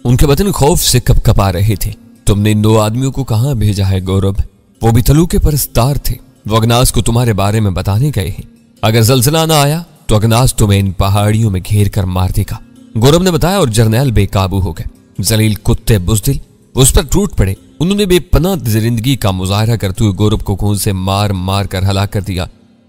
उनके बदन खौफ से कपकपा रहे थे। तुमने इन 2 आदमियों को कहां भेजा है गौरव? वो भी तलू के परस्तार थे। वो अगनास को तुम्हारे बारे में बताने गए हैं। अगर जलजला ना आया तो अगनास तुम्हें इन पहाड़ियों में घेर कर मार देगा, गौरव ने बताया। और जरनैल बेकाबू हो गए। जलील कुत्ते बुज़दिल उस पर टूट पड़े। उन्होंने बेपनाह जिंदगी का मुजाहरा करते हुए गौरव को खून से मार मार कर हलाक कर दिया।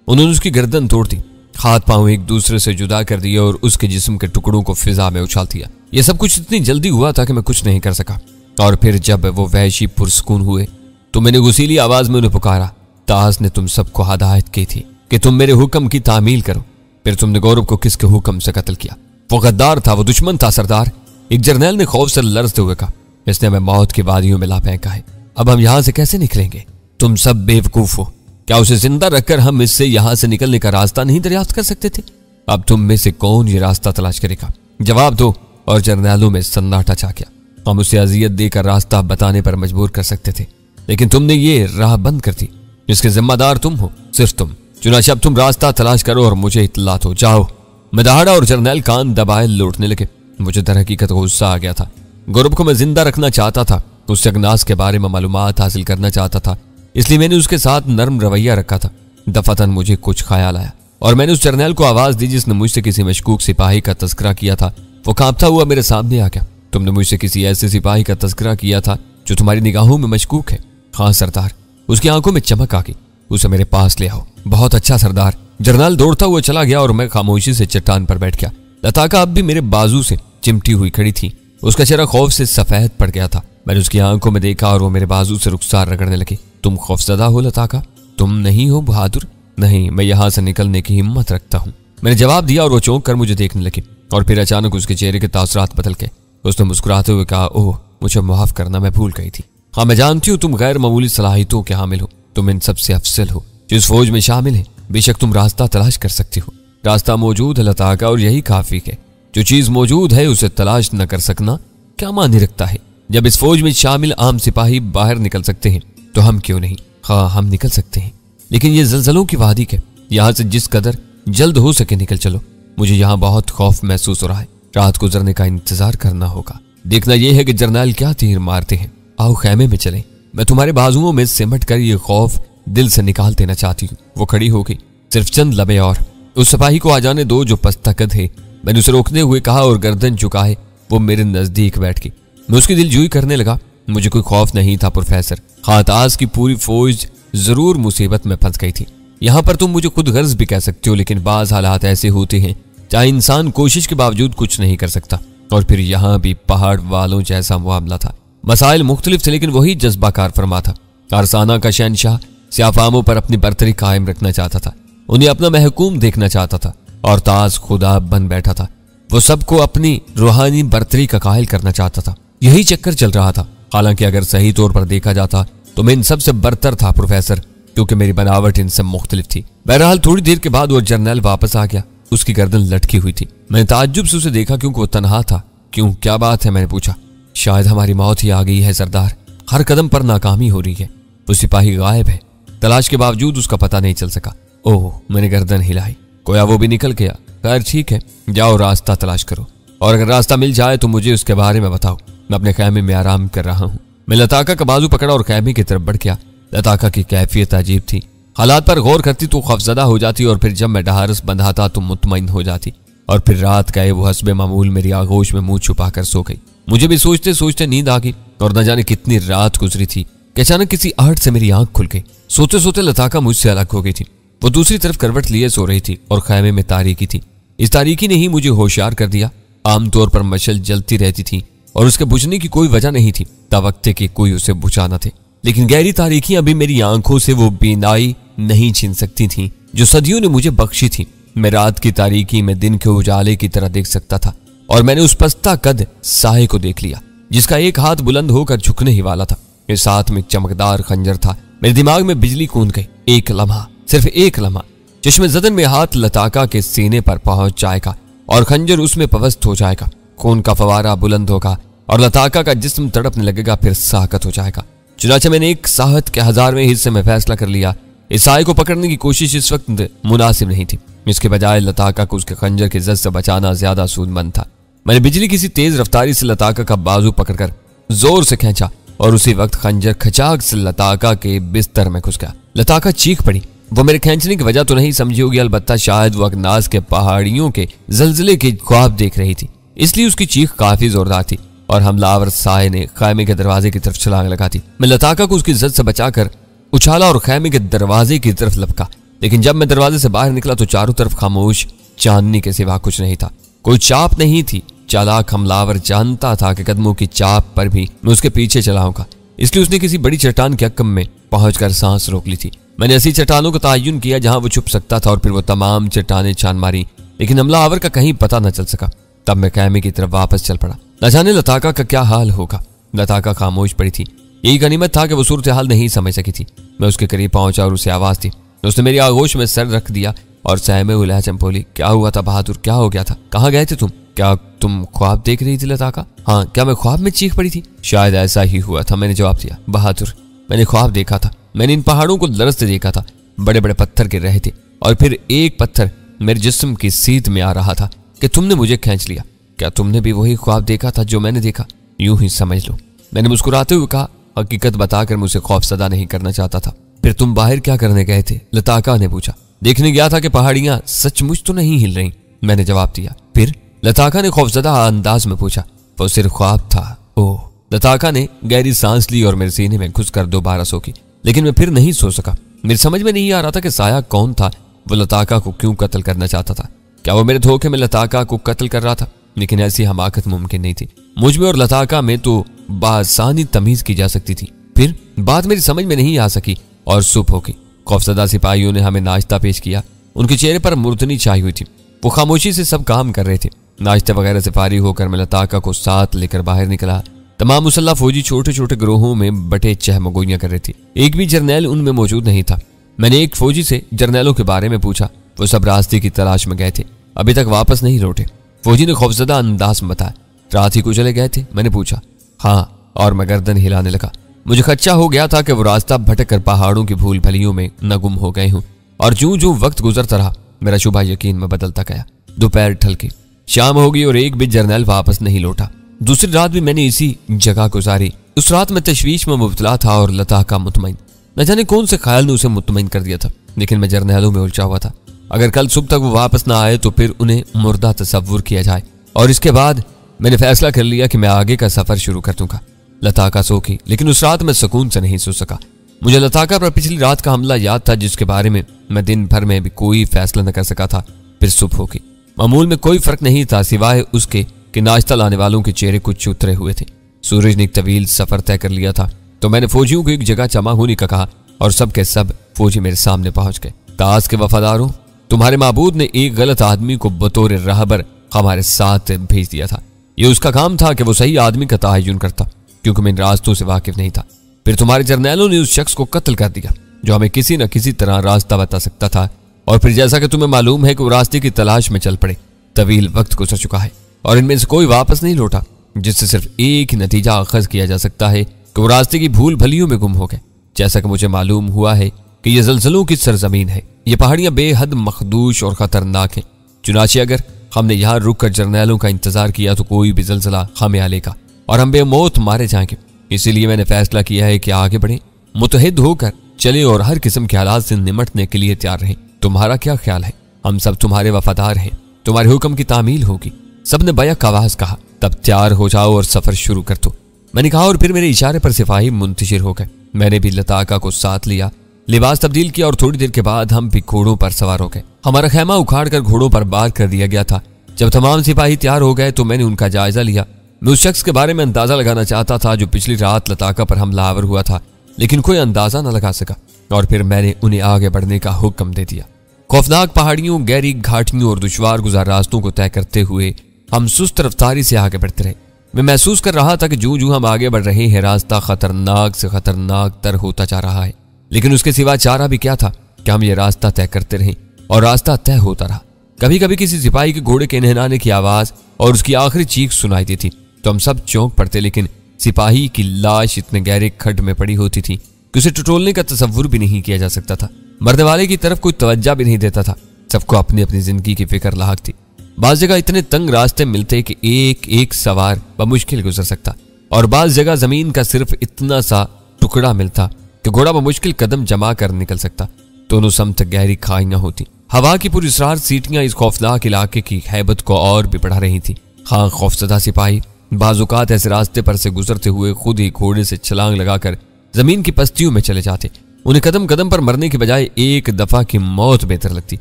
उन्होंने उसकी गर्दन तोड़ दी, हाथ पांव एक दूसरे से जुदा कर दिए और उसके जिस्म के टुकड़ों को फिजा में उछाल दिया। यह सब कुछ इतनी जल्दी हुआ था कि मैं कुछ नहीं कर सका। और फिर जब वो वहशी पुरसकून हुए तो मैंने गुसीली आवाज में उन्हें पुकारा। ताज ने तुम सबको हदायत की थी कि तुम मेरे हुक्म की तामील करो। फिर तुमने गौरव को किसके हुक्म से कत्ल किया? वो गद्दार था, वो दुश्मन था सरदार, एक जर्नैल ने खौफ से लरजते हुए कहा। इसने हमें मौत की वादियों में ला फेंका है। अब हम यहां से कैसे निकलेंगे? तुम सब बेवकूफ हो। क्या उसे जिंदा रखकर हम इससे यहां से निकलने का रास्ता नहीं दरियाफ्त कर सकते थे? अब तुम में से कौन ये रास्ता तलाश करेगा? जवाब दो। और जर्नैलों में सन्नाटा छा गया। हम उसे अजियत देकर रास्ता बताने पर मजबूर कर सकते थे, लेकिन तुमने ये राह बंद कर दी। इसके जिम्मेदार तुम हो, सिर्फ तुम। चुनांचे अब तुम रास्ता तलाश करो और मुझे इत्तला दो। जाओ। मैं दहाड़ा और जर्नैल कान दबाए लौटने लगे। मुझे दर हकीकत गुस्सा आ गया था। गौरव को मैं जिंदा रखना चाहता था, उससे अगनास के बारे में मालूमात हासिल करना चाहता था, इसलिए मैंने उसके साथ नर्म रवैया रखा था। दफातन मुझे कुछ ख्याल आया और मैंने उस जर्नैल को आवाज दी जिसने मुझसे किसी मशकूक सिपाही का तस्करा किया था। वो कांपता हुआ मेरे सामने आ गया। तुमने मुझसे किसी ऐसे सिपाही का तस्करा किया था जो तुम्हारी निगाहों में मशकूक है? हाँ सरदार। उसकी आंखों में चमक आ गई। उसे मेरे पास ले आओ। बहुत अच्छा सरदार। जर्नैल दौड़ता हुआ चला गया और मैं खामोशी से चट्टान पर बैठ गया। लताका अब भी मेरे बाजू से चिमटी हुई खड़ी थी। उसका चेहरा खौफ से सफेद पड़ गया था। मैंने उसकी आंखों में देखा और वो मेरे बाजू से रुखसार रगड़ने लगी। तुम खौफजदा हो लताका? तुम नहीं हो बहादुर? नहीं, मैं यहां से निकलने की हिम्मत रखता हूं, मैंने जवाब दिया और वो चौंक कर मुझे देखने लगी। और फिर अचानक उसके चेहरे के तासरात बदल गए। उसने मुस्कुराते हुए कहा, ओह मुझे माफ करना, मैं भूल गई थी। हाँ मैं जानती हूँ तुम गैर मामूली सलाहियतों के हामिल हो। तुम इन सबसे अफसल हो जो इस फौज में शामिल है। बेशक तुम रास्ता तलाश कर सकती हो। रास्ता मौजूद है लताका, और यही काफी है। जो चीज मौजूद है उसे तलाश न कर सकना क्या मायने रखता है? जब इस फौज में शामिल आम सिपाही बाहर निकल सकते हैं तो हम क्यों नहीं? हाँ हम निकल सकते हैं, लेकिन ये जलजलों की वादी है। यहाँ से जिस कदर जल्द हो सके निकल चलो। मुझे यहाँ बहुत खौफ महसूस हो रहा है। रात गुजरने का इंतजार करना होगा। देखना यह है कि जर्नैल क्या तीर मारते हैं। आओ खैमे में चलें। मैं तुम्हारे बाजुओं में सिमट कर ये खौफ दिल से निकाल देना चाहती हूँ। वो खड़ी हो गई। सिर्फ चंद लबे और। उस सिपाही को आ जाने दो जो पस्तकद है, मैंने उसे रोकने हुए कहा और गर्दन झुकाए वो मेरे नजदीक बैठ गई। मैं उसकी दिलजोई करने लगा। मुझे कोई खौफ नहीं था प्रोफेसर। खाताज की पूरी फौज जरूर मुसीबत में फंस गई थी। यहाँ पर तुम मुझे खुद गर्ज भी कह सकते हो, लेकिन बाज हालात ऐसे होते हैं चाहे इंसान कोशिश के बावजूद कुछ नहीं कर सकता। और फिर यहाँ भी पहाड़ वालों जैसा मामला था। मसाइल मुख्तलिफ थे लेकिन वही जज्बा कार फरमा था। अरसाना का शहनशाह सियाफामों पर अपनी बर्तरी कायम रखना चाहता था। उन्हें अपना महकूम देखना चाहता था और ताज खुदा बन बैठा था। वो सबको अपनी रूहानी बर्तरी का कायल करना चाहता था। यही चक्कर चल रहा था। हालांकि अगर सही तौर पर देखा जाता तो मैं इन सबसे बरतर था प्रोफेसर, क्योंकि मेरी बनावट इनसे मुख्तलिफ थी। बहरहाल थोड़ी देर के बाद वो जर्नैल वापस आ गया। उसकी गर्दन लटकी हुई थी। मैंने ताज्जुब से उसे देखा क्योंकि वो तनहा था। क्यों, क्या बात है? मैंने पूछा। शायद हमारी मौत ही आ गई है सरदार। हर कदम पर नाकामी हो रही है। वो सिपाही गायब है। तलाश के बावजूद उसका पता नहीं चल सका। ओह, मैंने गर्दन हिलाई। गोया वो भी निकल गया। खैर ठीक है, जाओ रास्ता तलाश करो, और अगर रास्ता मिल जाए तो मुझे उसके बारे में बताओ। मैं अपने खैमे में आराम कर रहा हूँ। मैं लताका का बाजू पकड़ा और खैमे की तरफ बढ़ गया। लताका की कैफियत अजीब थी। हालात पर गौर करती तो खौफजदा हो जाती, और फिर जब मैं ढहारस बंधाता तो मुतमईन हो जाती। और फिर रात गए वो हस्बे मामूल मेरी आगोश में मुंह छुपा कर सो गई। मुझे भी सोचते सोचते नींद आ गई, और न जाने कितनी रात गुजरी थी कि अचानक किसी आहट से मेरी आंख खुल गई। सोते सोते लताका मुझसे अलग हो गई थी। वो दूसरी तरफ करवट लिए सो रही थी और खैमे में तारीकी थी। इस तारीकी ने ही मुझे होशियार कर दिया। आमतौर पर मशल जलती रहती थी और उसके बुझने की कोई वजह नहीं थी। तावक्ते के कोई उसे बुझा न थे, लेकिन गहरी तारीखियां भी मेरी आंखों से वो बीनाई नहीं छीन सकती थीं जो सदियों ने मुझे बख्शी थी। मैं रात की तारीकी में दिन के उजाले की तरह देख सकता था, और मैंने उस पस्ता कद साहे को देख लिया जिसका एक हाथ बुलंद होकर झुकने ही वाला था। इस हाथ में चमकदार खंजर था। मेरे दिमाग में बिजली कूद गई। एक लम्हा, सिर्फ एक लम्हा, चश्मे ज़दन में हाथ लताका के सीने पर पहुंच जाएगा और खंजर उसमें पवस्त हो जाएगा। खून का फवारा बुलंद होगा और लताका का जिस्म तड़पने लगेगा, फिर साकत हो जाएगा। चुनांचे मैंने एक साहत के 1000वें हिस्से में फैसला कर लिया। इस साए को पकड़ने की कोशिश इस वक्त मुनासिब नहीं थी। इसके बजाय लताका को उसके खंजर के जद से बचाना ज्यादा सूदमंद था। मैंने बिजली किसी तेज रफ्तारी से लताका का बाजू पकड़कर जोर से खींचा और उसी वक्त खंजर खचाक से लताका के बिस्तर में घुस गया। लताका चीख पड़ी। वो मेरे खींचने की वजह तो नहीं समझी होगी, अलबत्ता शायद वो अगनास के पहाड़ियों के जलजले के ख्वाब देख रही थी, इसलिए उसकी चीख काफी जोरदार थी और हमलावर साये ने खैमे के दरवाजे की तरफ छलांग लगा दी। मैं लताका को उसकी जद से बचाकर उछाला और खैमे के दरवाजे की तरफ लपका, लेकिन जब मैं दरवाजे से बाहर निकला तो चारों तरफ खामोश चांदनी के सिवा कुछ नहीं था। कोई चाप नहीं थी। चालाक हमलावर जानता था कि कदमों की चाप पर भी मैं उसके पीछे चलाऊंगा, इसलिए उसने किसी बड़ी चट्टान के अक्कम में पहुंचकर सांस रोक ली थी। मैंने ऐसी चट्टानों का तयन किया जहां वो छुप सकता था और फिर वो तमाम चट्टानें छान मारी, लेकिन हमलावर का कहीं पता न चल सका। तब मैं खैमे की तरफ वापस चल पड़ा। न जाने लताका का क्या हाल होगा। लताका खामोश पड़ी थी। यही गनीमत था कि वो सूरत हाल नहीं समझ सकी थी। मैं उसके करीब पहुंचा और उसे आवाज दी। उसने मेरी आगोश में सर रख दिया और सहमे हुए लहजे में बोली, क्या हुआ था बहादुर, क्या हो गया था, कहाँ गए थे तुम? क्या तुम ख्वाब देख रही थी लताका? हाँ, क्या मैं ख्वाब में चीख पड़ी थी? शायद ऐसा ही हुआ था, मैंने जवाब दिया। बहादुर, मैंने ख्वाब देखा था। मैंने इन पहाड़ों को लरजते देखा था। बड़े बड़े पत्थर गिर रहे थे और फिर एक पत्थर मेरे जिस्म की सीध में आ रहा था कि तुमने मुझे खींच लिया। क्या तुमने भी वही ख्वाब देखा था जो मैंने देखा? यूं ही समझ लो, मैंने मुस्कुराते हुए कहा। हकीकत बताकर मुझे खौफसदा नहीं करना चाहता था। फिर तुम बाहर क्या करने गए थे? लताका ने पूछा। देखने गया था कि पहाड़ियां सचमुच तो नहीं हिल रही, मैंने जवाब दिया। फिर? लताका ने खौफजदा अंदाज में पूछा। वो सिर्फ ख्वाब था। ओह। लताका ने गहरी सांस ली और मेरे सीने में घुसकर दोबारा सो की, लेकिन मैं फिर नहीं सो सका। मेरी समझ में नहीं आ रहा था कि साया कौन था। वो लताका को क्यों कत्ल करना चाहता था? क्या वो मेरे धोखे में लताका को कत्ल कर रहा था? लेकिन ऐसी हमाकत मुमकिन नहीं थी। मुझ में और लताका में तो बासानी तमीज की जा सकती थी। फिर बात मेरी समझ में नहीं आ सकी और सुबह हो गई। खौफसदा सिपाहियों ने हमें नाश्ता पेश किया। उनके चेहरे पर मुर्तनी छाई हुई थी। वो खामोशी से सब काम कर रहे थे। नाश्ते वगैरह से फारिग होकर मैं लताका को साथ लेकर बाहर निकला। तमाम मुसल्ला फौजी छोटे छोटे ग्रोहों में बटे चहमगोइयां कर रहे थे। एक भी जर्नैल उनमें मौजूद नहीं था। मैंने एक फौजी से जर्नैलों के बारे में पूछा। वो सब रास्ते की तलाश में गए थे, अभी तक वापस नहीं लौटे। फौजी ने खौफजदा अंदाज में बताया। रात ही को चले गए थे? मैंने पूछा। हाँ, और मैं गर्दन हिलाने लगा। मुझे खदशा हो गया था कि वो रास्ता भटक कर पहाड़ों की भूल भलियों में न गुम हो गए हूं। और जूं जूं वक्त गुजरता रहा मेरा शुबा यकीन में बदलता गया। दोपहर ढलकी, शाम हो गई और एक भी जर्नैल वापस नहीं लौटा। दूसरी रात भी मैंने इसी जगह गुजारी। उस रात में तशवीश में मुब्तला था और लताका मुतमईन। न जाने कौन से ख्याल ने उसे मुतमईन कर दिया था, लेकिन मैं जर्नैलों में उलझा हुआ था। अगर कल सुबह तक वो वापस ना आए तो फिर उन्हें मुर्दा तसव्वुर किया जाए। और इसके बाद मैंने फैसला कर लिया कि मैं आगे का सफर शुरू कर दूंगा। लताका सो गई, लेकिन उस रात मैं सुकून से नहीं सो सका। मुझे लताका पर पिछली रात का हमला याद था, जिसके बारे में मैं दिन भर में भी कोई फैसला न कर सका था। फिर सुबह हो गई। मामूल में कोई फर्क नहीं था सिवाय उसके कि नाश्ता लाने वालों के चेहरे कुछ उतरे हुए थे। सूरज ने एक तवील सफर तय कर लिया था, तो मैंने फौजियों को एक जगह जमा होने का कहा और सब के सब फौजी मेरे सामने पहुंच गए। ताश के वफादारों, तुम्हारे माबूद ने एक गलत आदमी को बतौर रहबर हमारे साथ भेज दिया था। ये उसका काम था कि वो सही आदमी का तयन करता, क्योंकि मैं इन रास्तों से वाकिफ नहीं था। फिर तुम्हारे जर्नैलों ने उस शख्स को कत्ल कर दिया जो हमें किसी न किसी तरह रास्ता बता सकता था। और फिर जैसा कि तुम्हें मालूम है कि वो रास्ते की तलाश में चल पड़े। तवील वक्त गुजर चुका है और इनमें से कोई वापस नहीं लौटा, जिससे सिर्फ एक ही नतीजा अखज किया जा सकता है कि वो रास्ते की भूल भलियों में गुम हो गए। जैसा कि मुझे मालूम हुआ है कि यह जलजलों की सरजमीन है। ये पहाड़ियां बेहद मखदूश और खतरनाक हैं। चुनाचे अगर हमने यहाँ रुक कर जर्नैलों का इंतजार किया तो कोई भी जलजला हमें आ लेगा और हम बेमौत मारे जाएंगे। इसीलिए मैंने फैसला किया है कि आगे बढ़े, मुतहिद होकर चले और हर किस्म के हालात से निमटने के लिए तैयार रहें। तुम्हारा क्या ख्याल है? हम सब तुम्हारे वफादार हैं, तुम्हारे हुक्म की तामील होगी। सबने बैक आवाज कहा। तब तैयार हो जाओ और सफर शुरू कर दो, मैंने कहा। और फिर मेरे इशारे पर सिपाही मुंतशिर हो गए। मैंने भी लताका को साथ लिया, लिबास तब्दील किया और थोड़ी देर के बाद हम भी घोड़ों पर सवार हो गए। हमारा खैमा उखाड़ कर घोड़ों पर बार कर दिया गया था। जब तमाम सिपाही तैयार हो गए तो मैंने उनका जायजा लिया। मैं उस शख्स के बारे में अंदाजा लगाना चाहता था जो पिछली रात लताका पर हमलावर हुआ था, लेकिन कोई अंदाजा न लगा सका। और फिर मैंने उन्हें आगे बढ़ने का हुक्म दे दिया। खौफनाक पहाड़ियों, गहरी घाटियों और दुश्वार गुजार रास्तों को तय करते हुए हम सुस्त रफ्तारी से आगे बढ़ते रहे। मैं महसूस कर रहा था कि जूं जूं हम आगे बढ़ रहे हैं रास्ता खतरनाक से खतरनाक तर होता जा रहा है, लेकिन उसके सिवा चारा भी क्या था कि हम ये रास्ता तय करते रहें। और रास्ता तय होता रहा। कभी कभी किसी सिपाही के घोड़े के नहनाने की आवाज और उसकी आखिरी चीख सुनाई देती तो हम सब चौंक पड़ते, लेकिन सिपाही की लाश इतने गहरे खड्ड में पड़ी होती थी कि उसे टटोलने का तसव्वुर भी नहीं किया जा सकता था। मरने वाले की तरफ कोई तवज्जो भी नहीं देता था। सबको अपनी अपनी जिंदगी की फिक्र लाहक थी। बाज जगह इतने तंग रास्ते मिलते कि एक एक सवार बमुश्किल गुजर सकता, और बाज जगह जमीन का सिर्फ इतना सा टुकड़ा मिलता कि घोड़ा बमुश्किल कदम जमा कर निकल सकता। दोनों समत गहरी खाइयां होती। हवा की पुरस्रार सीटियां इस खौफनाक इलाके की हैबत को और भी बढ़ा रही थी। हाँ, खौफजदा सिपाही बाजुकात ऐसे रास्ते पर से गुजरते हुए खुद ही घोड़े से छलांग लगाकर जमीन की पस्तियों में चले जाते। उन्हें कदम कदम पर मरने की बजाय एक दफा की मौत बेहतर लगती।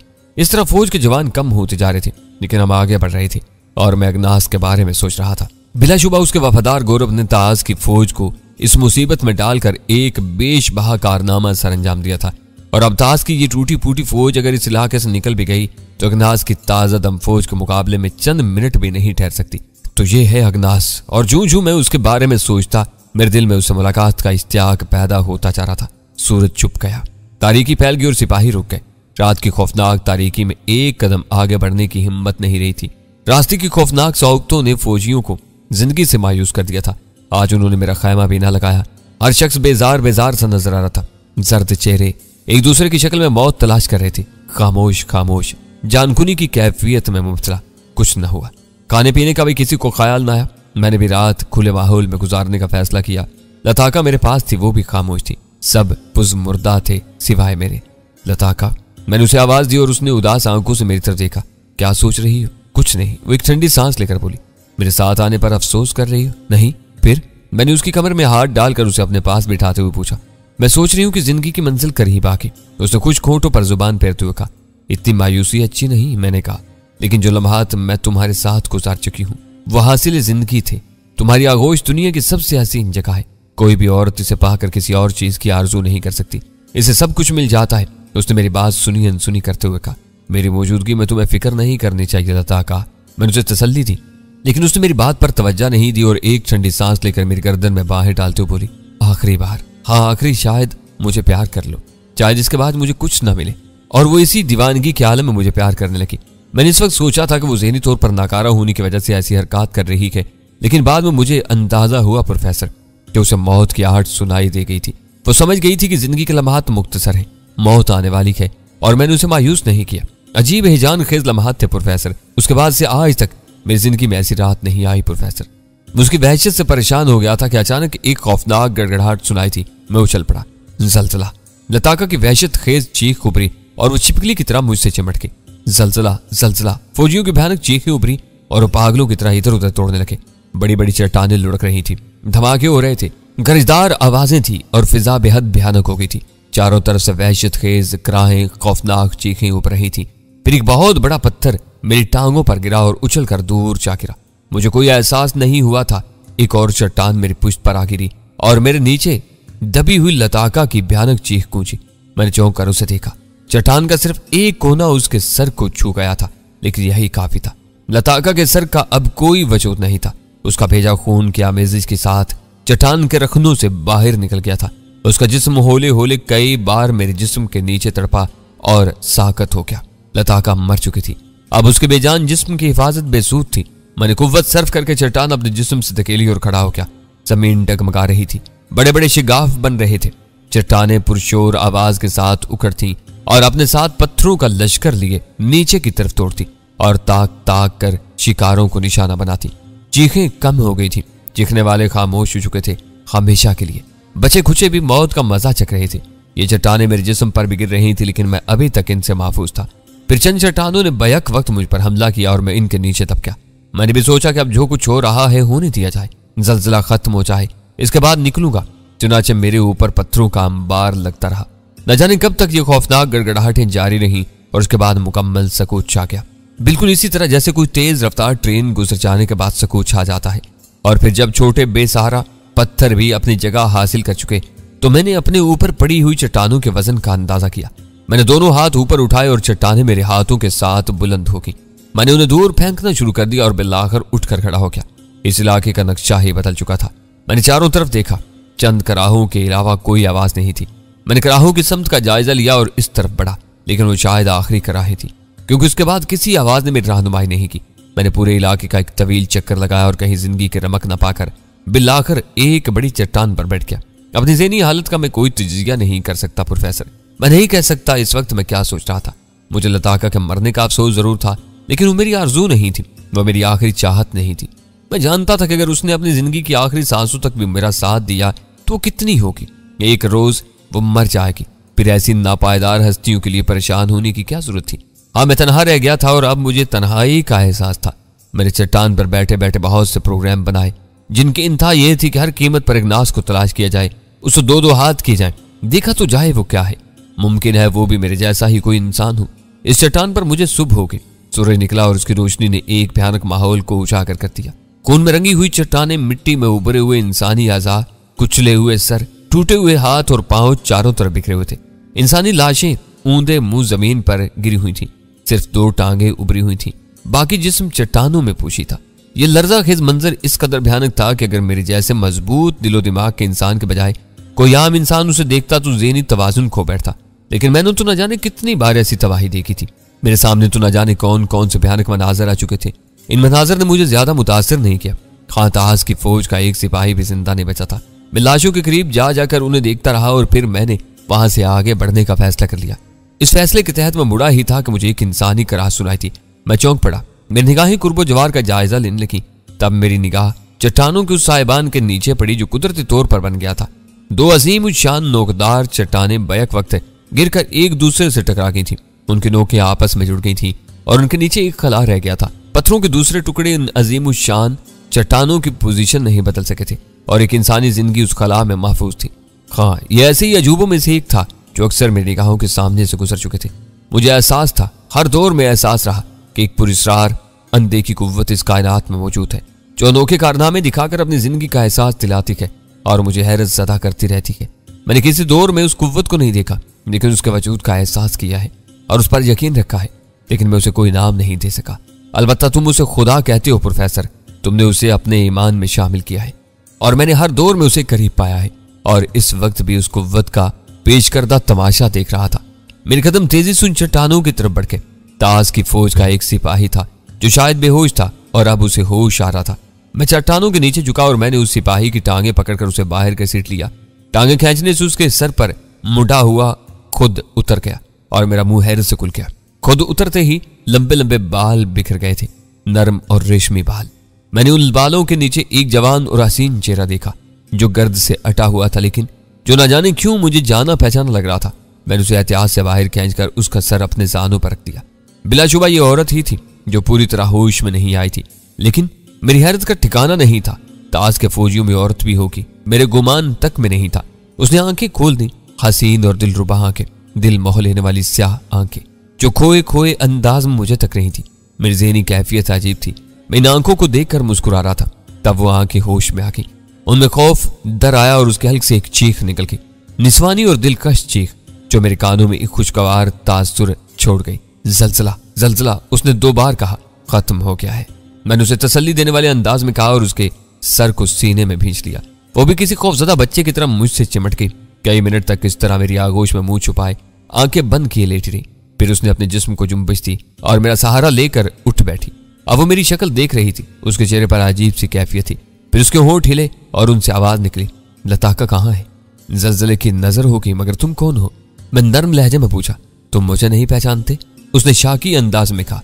इस तरह फौज के जवान कम होते जा रहे थे, लेकिन हम आगे बढ़ रहे थे और मैं अगनास के बारे में सोच रहा था। बिलाशुबा उसके वफादार गौरव ने ताज की फौज को इस मुसीबत में डालकर एक बेशबहा कारनामा सरंजाम दिया था, और अब ताज की ये टूटी फूटी फौज अगर इस इलाके से निकल भी गई तो अगनास की ताजा दम फौज के मुकाबले में चंद मिनट भी नहीं ठहर सकती। तो ये है अगनास, और जूं जूं मैं उसके बारे में सोचता मेरे दिल में उससे मुलाकात का इश्तियाक पैदा होता जा रहा था। सूरज छुप गया, तारीकी फैल गई और सिपाही रुक गए। रात की खौफनाक तारीकी में एक कदम आगे बढ़ने की हिम्मत नहीं रही थी। रास्ते की खौफनाक सौगतों ने फौजियों को जिंदगी से मायूस कर दिया था। आज उन्होंने मेरा खैमा भी ना लगाया। हर शख्स बेजार बेजार सा नजर आ रहा था। जर्द चेहरे एक दूसरे की शक्ल में मौत तलाश कर रहे थे। खामोश खामोश जानकुनी की कैफियत में मुब्तला। कुछ न हुआ। खाने पीने का भी किसी को ख्याल न आया। मैंने भी रात खुले माहौल में गुजारने का फैसला किया। लताका मेरे पास थी, वो भी खामोश थी। सब पुज़मुर्दा थे सिवाय मेरे। लताका, मैंने उसे आवाज दी और उसने उदास आंखों से मेरी तरफ देखा। क्या सोच रही हो? कुछ नहीं, वो एक ठंडी सांस लेकर बोली। मेरे साथ आने पर अफसोस कर रही हो? नहीं। फिर? मैंने उसकी कमर में हाथ डालकर उसे अपने पास बिठाते हुए पूछा। मैं सोच रही हूँ कि जिंदगी की मंजिल करीब आके। उसने कुछ खोटों पर जुबान फेरते हुए कहा। इतनी मायूसी अच्छी नहीं, मैंने कहा, लेकिन जो लम्हात मैं तुम्हारे साथ गुजार चुकी हूँ वो हासिल जिंदगी थे। तुम्हारी आगोश दुनिया की सबसे हसीन जगह है। कोई भी औरत इसे पाकर किसी और चीज की आरजू नहीं कर सकती। इसे सब कुछ मिल जाता है। उसने मेरी बात सुनी अनसुनी करते हुए कहा। मेरी मौजूदगी में तुम्हें फिक्र नहीं करनी चाहिए लता, कहा। मैंने उसे तसल्ली दी, लेकिन उसने मेरी बात पर तवज्जो नहीं दी और एक ठंडी सांस लेकर मेरी गर्दन में बाहें डालते हुए बोली। आखिरी बार, हाँ आखिरी, शायद मुझे प्यार कर लो, चाहे जिसके बाद मुझे कुछ ना मिले। और वो इसी दीवानगी के आलम में मुझे प्यार करने लगी। मैंने इस वक्त सोचा था कि वो ज़हनी तौर पर नाकारा होने की वजह से ऐसी हरकत कर रही है, लेकिन बाद में मुझे अंदाजा हुआ प्रोफेसर कि उसे मौत की आहट सुनाई दे गई थी। वो समझ गई थी कि जिंदगी के लम्हात मुख्तसर है, मौत आने वाली है, और मैंने उसे मायूस नहीं किया। अजीब हिजान खेज लम्हात थे प्रोफेसर। उसके बाद से आज तक मेरी जिंदगी में ऐसी रात नहीं आई प्रोफेसर। उसकी वहशत से परेशान हो गया था कि अचानक एक खौफनाक गड़गड़ाहट सुनाई थी। मैं उछल पड़ा। जलजला। लताका की वहशत खेज चीख उभरी और वो छिपकली की तरह मुझसे चिमट गई। जलजला जलजला। फौजियों की भयानक चीखें उभरी और वो पागलों की तरह इधर उधर तोड़ने लगे। बड़ी बड़ी चट्टानें लुढ़क रही थी, धमाके हो रहे थे, गरजदार आवाजें थी और फिजा बेहद भयानक हो गई थी। चारों तरफ से वहशत खेज कराहें, खौफनाक चीखें उठ रही थी। फिर एक बहुत बड़ा पत्थर मेरी टांगों पर गिरा और उछल कर दूर जा गिरा। मुझे कोई एहसास नहीं हुआ था। एक और चट्टान मेरी पुश्त पर आ गिरी और मेरे नीचे दबी हुई लताका की भयानक चीख गूंजी। मैंने चौंक कर उसे देखा। चट्टान का सिर्फ एक कोना उसके सर को छू गया था, लेकिन यही काफी था। लताका के सर का अब कोई वजूद नहीं था। उसका भेजा खून की आमेजिश के साथ चट्टान के रखनों से बाहर निकल गया था। उसका जिस्म होले होले कई बार मेरे जिस्म के नीचे तड़पा और साकत हो गया। लताका मर चुकी थी। अब उसके बेजान जिस्म की हिफाजत बेसूद थी। मैंने कुव्वत सर्फ करके चट्टान अपने जिस्म से धकेली और खड़ा हो गया। जमीन डगमगा रही थी, बड़े बड़े शिगाफ बन रहे थे। चट्टानें पुरशोर आवाज के साथ उखड़ती और अपने साथ पत्थरों का लश्कर लिए नीचे की तरफ तोड़ती और ताक ताक कर शिकारों को निशाना बनाती। चीखें कम हो गई थी। चीखने वाले खामोश हो चुके थे हमेशा के लिए। बचे खुचे भी मौत का मजा चख रहे थे। ये चट्टानें मेरे जिस्म पर भी गिर रही थी, लेकिन मैं अभी तक इनसे महफूज था। फिर चंद चट्टानों ने बैक वक्त मुझ पर हमला किया और मैं इनके नीचे दब गया। मैंने भी सोचा कि अब जो कुछ हो रहा है होने दिया जाए, जलजला खत्म हो जाए, इसके बाद निकलूंगा। चुनाचे मेरे ऊपर पत्थरों का अंबार लगता रहा। न जाने कब तक ये खौफनाक गड़गड़ाहटें जारी रहीं और उसके बाद मुकम्मल सकूत छा गया। बिल्कुल इसी तरह जैसे कोई तेज रफ्तार ट्रेन गुजर जाने के बाद सकूत छा जाता है। और फिर जब छोटे बेसहारा पत्थर भी अपनी जगह हासिल कर चुके तो मैंने अपने ऊपर पड़ी हुई चट्टानों के वजन का अंदाजा किया। मैंने दोनों हाथ ऊपर उठाए और चट्टानें मेरे हाथों के साथ बुलंद हो गई। मैंने उन्हें दूर फेंकना शुरू कर दिया और बिलाकर उठकर खड़ा हो गया। इस इलाके का नक्शा ही बदल चुका था। मैंने चारों तरफ देखा, चंद कराहों के अलावा कोई आवाज नहीं थी। मैंने कराहों की समत का जायजा लिया और इस तरफ बढ़ा, लेकिन वो शायद आखिरी कराही थी, क्योंकि उसके बाद किसी आवाज ने मेरी रहनुमाई नहीं की। मैंने पूरे इलाके का एक तवील चक्कर लगाया और कहीं जिंदगी के रमक न पाकर बिलाकर एक बड़ी चट्टान पर बैठ गया। अपनी ज़हनी हालत का मैं कोई तजिया नहीं कर सकता प्रोफेसर। मैं नहीं कह सकता इस वक्त मैं क्या सोच रहा था। मुझे लताका के मरने का अफसोस जरूर था, लेकिन वो मेरी आरज़ू नहीं थी, वो मेरी आखिरी चाहत नहीं थी। मैं जानता था कि अगर उसने अपनी जिंदगी की आखिरी सांसों तक भी मेरा साथ दिया तो वो कितनी होगी। एक रोज वो मर जाएगी, फिर ऐसी नापायदार हस्तियों के लिए परेशान होने की क्या जरूरत थी। हाँ, मैं तनहा रह गया था और अब मुझे तन्हाई का एहसास था। मैंने चट्टान पर बैठे बैठे बहुत से प्रोग्राम बनाए जिनकी इंतहा यह थी कि हर कीमत पर इग्नास को तलाश किया जाए, उससे दो दो हाथ किए जाए, देखा तो जाए वो क्या है। मुमकिन है वो भी मेरे जैसा ही कोई इंसान हो। इस चट्टान पर मुझे सुबह हो गई। सूर्य निकला और उसकी रोशनी ने एक भयानक माहौल को उजागर कर दिया। खून में रंगी हुई चट्टानें, मिट्टी में उभरे हुए इंसानी अज़ा, कुचले हुए सर, टूटे हुए हाथ और पांव चारों तरफ बिखरे हुए थे। इंसानी लाशें ऊंधे मुंह जमीन पर गिरी हुई थी, सिर्फ दो टांगे उभरी हुई थी, बाकी जिस्म चट्टानों में पूछी था। यह लर्ज़ाखेज मंजर इस कदर भयानक था कि अगर मेरे जैसे मजबूत दिलो दिमाग के इंसान के बजाय कोई आम इंसान उसे देखता तो ज़हनी तवाजुन खो बैठता। लेकिन मैंने तो न जाने कितनी बार ऐसी तबाही देखी थी। मेरे सामने तो न जाने कौन कौन से भयानक मनाजर आ चुके थे। इन मनाजर ने मुझे ज्यादा मुतासिर नहीं किया। खातास की फौज का एक सिपाही भी जिंदा नहीं बचा था। मैं लाशों के करीब जा जाकर उन्हें देखता रहा और फिर मैंने वहां से आगे बढ़ने का फैसला कर लिया। इस फैसले के तहत मैं मुड़ा ही था कि मुझे एक इंसानी कराह सुनाई थी। मैं चौंक पड़ा। मेरी निगाहें कुर्बो जवार का जायजा लेने लगी। तब मेरी निगाह चट्टानों के उस साहिबान के नीचे पड़ी जो कुदरती तौर पर बन गया था। दो अजीम शान नोकदार चट्टानें बैक वक्त गिरकर एक दूसरे से टकरा गई थी। उनकी नोकें आपस में जुड़ गई थी और उनके नीचे एक खला रह गया था। पत्थरों के दूसरे टुकड़े इन अजीम शान चट्टानों की पोजीशन नहीं बदल सके थे और एक इंसानी जिंदगी उस खला में महफूज थी। हाँ, ये ऐसे ही अजूबों में से एक था जो अक्सर मेरी निगाहों के सामने से गुजर चुके थे। मुझे एहसास था, हर दौर में एहसास रहा कि एक पुरस्रार अनदेखी कुव्वत इस कायनात में मौजूद है जो अनोखे कारनामे दिखाकर अपनी जिंदगी का एहसास दिलाती है और मुझे हैरत ज़दा करती रहती है। मैंने किसी दौर में उस कुव्वत को नहीं देखा, लेकिन उसके वजूद का एहसास किया है और उस पर यकीन रखा है, लेकिन मैं उसे कोई नाम नहीं दे सका। अलबत्ता तुम उसे खुदा कहते हो प्रोफेसर। तुमने उसे अपने ईमान में शामिल किया है और मैंने हर दौर में उसे करीब पाया है और इस वक्त भी उस कुव्वत का पेश करदा तमाशा देख रहा था। मेरे कदम तेजी से उन चट्टानों की तरफ बढ़ के ताज की फौज का एक सिपाही था जो शायद बेहोश था और अब उसे होश आ रहा था। मैं चट्टानों के नीचे झुका और मैंने उस सिपाही की टांगे पकड़कर उसे बाहर घसीट लिया। टांगे खींचने से उसके सर पर मुड़ा हुआ खुद उतर गया और मेरा मुंह हैरत से खुल गया। खुद उतरते ही लंबे लंबे बाल बिखर गए थे, नरम और रेशमी बाल। मैंने उन बालों के नीचे एक जवान और हसीन चेहरा देखा जो गर्द से अटा हुआ था, लेकिन जो न जाने क्यों मुझे जाना पहचाना लग रहा था। मैंने उसे एहतियात से बाहर खींचकर उसका सर अपने जानों पर रख दिया। बिलाशुबा ये औरत ही थी जो पूरी तरह होश में नहीं आई थी, लेकिन मेरी हैरत का ठिकाना नहीं था। ताज के फौजियों में औरत भी होगी, मेरे गुमान तक में नहीं था। उसने आंखें खोल दी, हसीन और दिलरुबा आंखें, दिल मोह लेने वाली स्याह आंखें जो खोए खोए अंदाज में मुझे तक रही थी। मेरी ज़हनी कैफियत अजीब थी। मैं इन आंखों को देखकर मुस्कुरा रहा था। तब वो आंखें होश में आ गई। उनमें खौफ, डर आया और उसके हल्क से एक चीख निकल गई, निस्वानी और दिलकश चीख जो मेरे कानों में एक खुशगवार तासुर छोड़ गई। जल्जला, जल्जला, उसने 2 बार कहा। खत्म हो गया है, मैंने उसे तसल्ली देने वाले अंदाज में कहा और उसके सर को सीने में भींच लिया। वो भी किसी खौफजदा बच्चे की तरह मुझसे चिमट गई। कई मिनट तक इस तरह मेरी आगोश में मुंह छुपाए आंखें बंद किए लेटी रही। फिर उसने अपने जिस्म को जुम्बिश दी और मेरा सहारा लेकर उठ बैठी। अब वो मेरी शक्ल देख रही थी। उसके चेहरे पर अजीब सी कैफियत थी। फिर उसके होंठ हिले और उनसे आवाज निकली, लताका कहाँ है? जल्जले की नजर होगी, मगर तुम कौन हो? मैं नर्म लहजे में पूछा। तुम मुझे नहीं पहचानते? उसने शाकी अंदाज में कहा।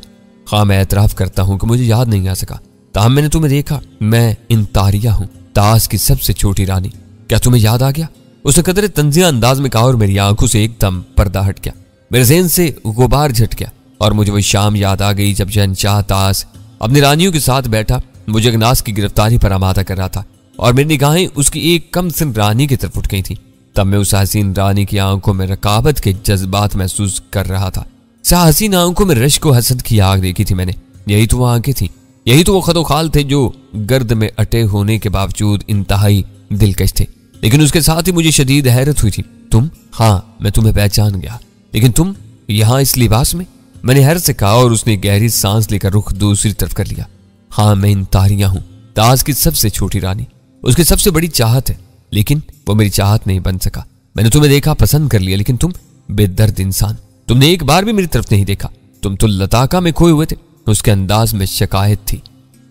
हाँ, मैं एतराफ करता हूं कि मुझे याद नहीं आ सका, ताहम मैंने तुम्हें देखा। मैं इंतारिया हूं, ताज की सबसे छोटी रानी। क्या तुम्हें याद आ गया? उसने कदरे तंजिया अंदाज में कहा और मेरी आंखों से एकदम पर्दा हट गया। मेरे ज़हन से गुबार झट गया और मुझे वही शाम याद आ गई जब शहंशाह ताज अपनी रानियों के साथ बैठा मुझे इग्नास की गिरफ्तारी पर आमादा कर रहा था और मेरी निगाहें उसकी एक कम सिन रानी की तरफ उठ गई थी। तब मैं उस हसीन रानी की आंखों में रकाबत के जज्बात महसूस कर रहा था। हसीन आंखों में रश्क व हसद की आग देखी थी मैंने। यही तो वो आंखें थी, यही तो वो खदोखाल थे जो गर्द में अटे होने के बावजूद इंतहाई दिलकश थे। लेकिन उसके साथ ही मुझे शदीद हैरत हुई थी। तुम? हाँ, मैं तुम्हें पहचान गया, लेकिन तुम यहाँ इस लिबास में? मैंने हैरत से कहा और उसने गहरी सांस लेकर रुख दूसरी तरफ कर लिया। हाँ, मैं इंतारिया हूँ, ताज की सबसे छोटी रानी, उसकी सबसे बड़ी चाहत है, लेकिन वो मेरी चाहत नहीं बन सका। मैंने तुम्हें देखा, पसंद कर लिया, लेकिन तुम बेदर्द इंसान, तुमने एक बार भी मेरी तरफ नहीं देखा। तुम तो लताका में खोए हुए थे। उसके अंदाज में शिकायत थी।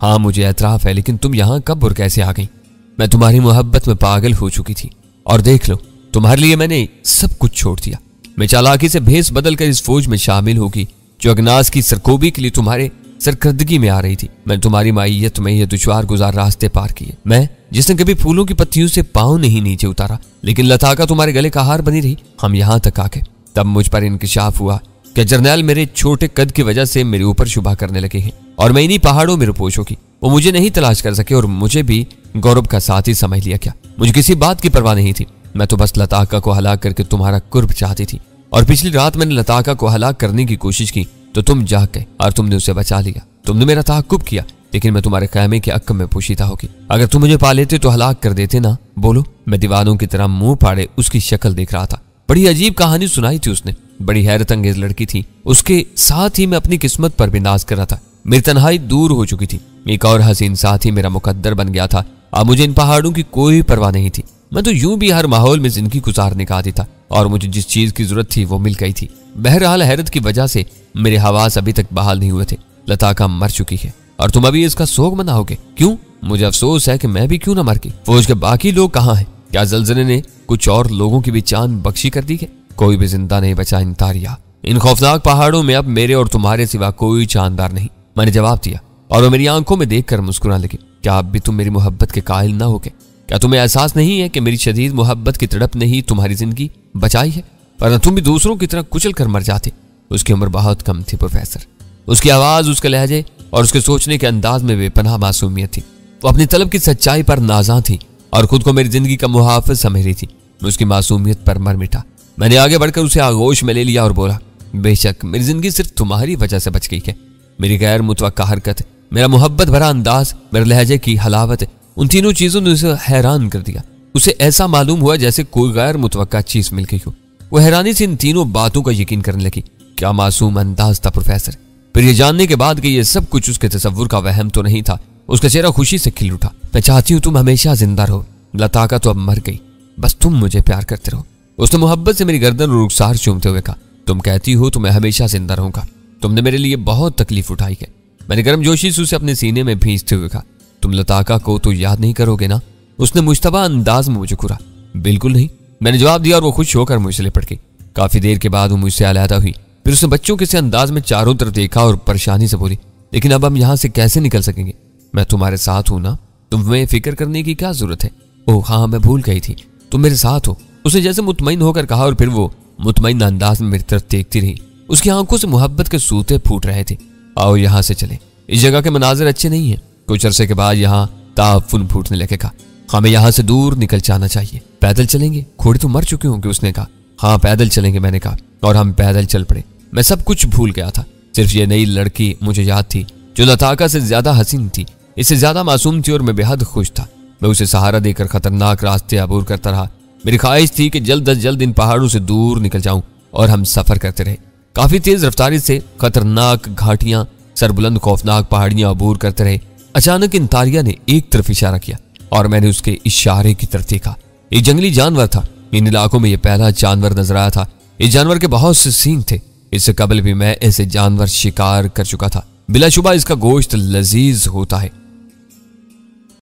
हाँ, मुझे एतराफ है, लेकिन तुम यहाँ कब और कैसे आ गई? मैं तुम्हारी मोहब्बत में पागल हो चुकी थी और देख लो, तुम्हारे लिए मैंने सब कुछ छोड़ दिया। मैं चालाकी से भेस बदल कर इस फौज में शामिल होगी जो अगनास की सरकोबी के लिए तुम्हारे सरकर्दगी में आ रही थी। मैं तुम्हारी माइयत में ये दुश्वार गुजार रास्ते पार किए, मैं जिसने कभी फूलों की पत्तियों से पांव नहीं नीचे उतारा, लेकिन लताका तुम्हारे गले का हार बनी रही। हम यहाँ तक आ गए, तब मुझ पर इंकिशाफ हुआ कि जर्नैल मेरे छोटे कद की वजह से मेरे ऊपर शुबा करने लगे हैं और मैं इन्हीं पहाड़ों में रुपोश होगी। वो मुझे नहीं तलाश कर सके और मुझे भी गौरव का साथ ही समझ लिया। क्या मुझे किसी बात की परवाह नहीं थी, मैं तो बस लताका को हलाक करके तुम्हारा कुर्ब चाहती थी। और पिछली रात मैंने लताका को हलाक करने की कोशिश की तो तुम जाग गए और तुमने उसे बचा लिया। तुमने मेरा ताक़ुब किया, लेकिन मैं तुम्हारे क़यामे के अक्क में पोशीदा होगी। अगर तुम मुझे पा लेते तो हलाक कर देते ना। बोलो। मैं दीवानों की तरह मुंह फाड़े उसकी शक्ल देख रहा था। बड़ी अजीब कहानी सुनाई थी उसने, बड़ी हैरत अंगेज लड़की थी। उसके साथ ही मैं अपनी किस्मत पर भी नाज कर रहा था। मेरी तन्हाई दूर हो चुकी थी, एक और हसीन साथी मेरा मुकद्दर बन गया था। अब मुझे इन पहाड़ों की कोई परवाह नहीं थी। मैं तो यूं भी हर माहौल में जिंदगी गुजारने का आदी था और मुझे जिस चीज की जरूरत थी वो मिल गई थी। बहरहाल हैरत की वजह से मेरे हवास अभी तक बहाल नहीं हुए थे। लताका मर चुकी है और तुम अभी इसका सोग मनाओगे। क्यों? मुझे अफसोस है कि मैं भी क्यों ना मर गई। फौज के बाकी लोग कहाँ हैं? क्या जलजले ने कुछ और लोगों की भी जान बख्शी कर दी है? कोई भी जिंदा नहीं बचा इन तारिया, इन खौफनाक पहाड़ों में अब मेरे और तुम्हारे सिवा कोई जानदार नहीं। मैंने जवाब दिया और वो मेरी आंखों में देखकर मुस्कुराने लगी। क्या अब भी तुम मेरी मोहब्बत के कायल ना होगे? क्या तुम्हें एहसास नहीं है कि मेरी शदीद मोहब्बत की तड़प ने ही तुम्हारी जिंदगी बचाई है, वरना तुम भी दूसरों की तरह कुचल कर मर जाते। उसकी उम्र बहुत कम थी प्रोफेसर। उसकी आवाज, उसके लहजे और उसके सोचने के अंदाज में बेपनाह मासूमियत थी। वो अपनी तलब की सच्चाई पर नाज़ा थी और खुद को मेरी जिंदगी का मुहाफिज समझ रही थी। मैं उसकी मासूमियत पर मर मिटा। मैंने आगे बढ़कर उसे आगोश में ले लिया और बोला, बेशक मेरी जिंदगी सिर्फ तुम्हारी वजह से बच गई है। मेरी गैर मुतवक्का हरकत, मेरा मोहब्बत भरा अंदाज, मेरे लहजे की हलावत, उन तीनों चीजों ने उसे हैरान कर दिया। उसे ऐसा मालूम हुआ जैसे कोई गैर मुतवक्का चीज मिल गई हो। वो हैरानी से इन तीनों बातों का यकीन करने लगी। क्या मासूम अंदाज था प्रोफेसर। फिर ये जानने के बाद कि ये सब कुछ उसके तसव्वुर का वहम तो नहीं था, उसका चेहरा खुशी से खिल उठा। मैं चाहती हूँ तुम हमेशा जिंदा रहो। लताका तो अब मर गई, बस तुम मुझे प्यार करते रहो। उसने मोहब्बत से मेरी गर्दन और रुखसार चूमते हुए कहा, तुम कहती हो तो मैं हमेशा जिंदा रहूंगा। तुमने मेरे लिए बहुत तकलीफ उठाई है। मैंने गर्मजोशी से उसे अपने सीने में भींचते हुए कहा, तुम लताका को तो याद नहीं करोगे ना? उसने मुश्तबा अंदाज में मुझे घूरा। बिल्कुल नहीं, मैंने जवाब दिया और वो खुश होकर मुझसे लिपट गई। काफी देर के बाद वो मुझसे अलहदा हुई। फिर उसने बच्चों के से अंदाज में चारों तरफ देखा और परेशानी से बोली, लेकिन अब हम यहाँ से कैसे निकल सकेंगे? मैं तुम्हारे साथ हूं ना, तुम्हें फिक्र करने की क्या जरूरत है? ओह हाँ, मैं भूल गई थी, तुम मेरे साथ हो। उसने जैसे मुतमईन होकर कहा और फिर वो मुतमईन अंदाज में मेरी तरफ देखती रही। उसकी आंखों से मोहब्बत के सूते फूट रहे थे। आओ यहाँ से चले, इस जगह के मनाजिर अच्छे नहीं है। कुछ अरसे के बाद यहाँ ताफुन फूटने लगेगा। हमें यहाँ से दूर निकल जाना चाहिए। पैदल चलेंगे? घोड़े तो मर चुके होंगे। उसने कहा, हाँ पैदल चलेंगे, मैंने कहा, और हम पैदल चल पड़े। मैं सब कुछ भूल गया था, सिर्फ ये नई लड़की मुझे याद थी जो लताका से ज्यादा हसीन थी, इससे ज्यादा मासूम थी और मैं बेहद खुश था। मैं उसे सहारा देकर खतरनाक रास्ते अबूर करता रहा। मेरी ख्वाहिश थी कि जल्द अज जल्द इन पहाड़ों से दूर निकल जाऊं और हम सफर करते रहे। काफी तेज रफ्तारी से खतरनाक घाटियां, सरबुलंद खौफनाक पहाड़ियां अबूर करते रहे। अचानक इन तारिया ने एक तरफ इशारा किया और मैंने उसके इशारे की तरफ देखा। एक जंगली जानवर था। इन इलाकों में यह पहला जानवर नजर आया था। इस जानवर के बहुत से सींग थे। इससे कबल भी मैं ऐसे जानवर शिकार कर चुका था। बिलाशुबा इसका गोश्त लजीज होता है।